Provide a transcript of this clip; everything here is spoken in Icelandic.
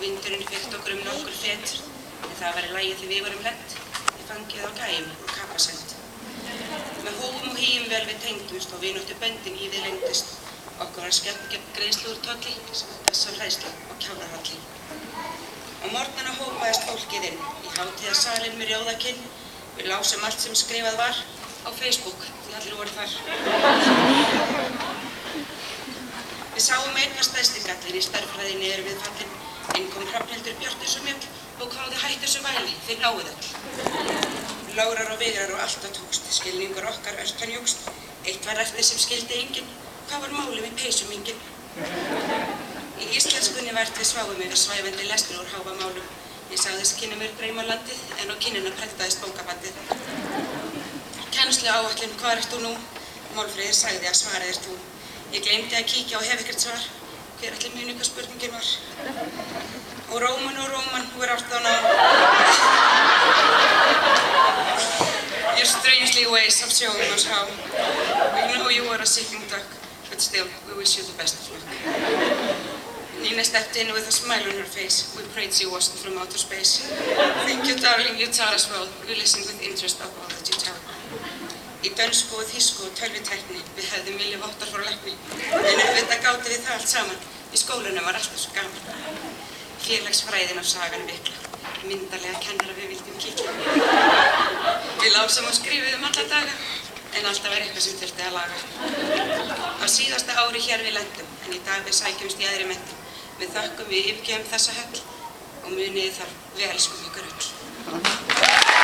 vindurinn fyllt okkur nokkur fet, en það væri lagið því við vorum lent í fangið á gæjum úr kapasend. Með hófum og hýjum vel við tengdumst og vináttu böndin í við lengdust. Okkur var skemmt gegn greiðslu úr tolli, þessar hræðslu og kjánarhalli. Á morgnana hópaðist fólkið inn í hátíðarsalinn með rjóðakinn. Við lásum allt sem skrifað var á Facebook, því allir voru þar. Við sáum einhver stærsti gallinn í stærðfræði niður við fallin. Inn kom Hrafnhildur Bjarteinsson og hváði hættu þessu væli, þið náið öll. Lárar og vigrar og alltaf tókst, skilningur okkar örtan jókst. Eitt var eftir sem skildi enginn, hvað var málið með peysuminginn? Í íslenskunni vært við sváum yfir svæfandi lestur úr háfamálum. Ég sagðist kynna mér draumalandið, en á kinnina prentaðist bókabandið. Kennsluáætlun, hvað ert þú nú? Málfríður sagði að svarið ert þú. Ég gleymdi að kíkja og hef ekkert svar. Hver ætli muni hvað spurningin var? Og Róman, we're out on your strangely ways of showing us how. We know you are a sitting duck, but still, we wish you the best of luck. Nina stepped in with a smile on her face. We prayed she wasn't from outer space. Thank you, darling, you taught us well. We listened with interest of all that you tell. Í dönsku og þýsku og tölvutækni, við hefðum viljað vottar frá lækni. En auðvitað gátum við það allt saman. Í skólanum var alltaf svo gaman. Félagsfræðin af sagan mikla. Myndarlega kennara við vildum kíkja. Við lásum og skrifuðum alla daga, en alltaf var eitthvað sem þurfti að laga. Á síðasta ári hér við lendum, en í dag við sækjumst í aðri menntun. Við þökkum við yfirgefum þessa höll og muniði þar við elskum ykkur öll.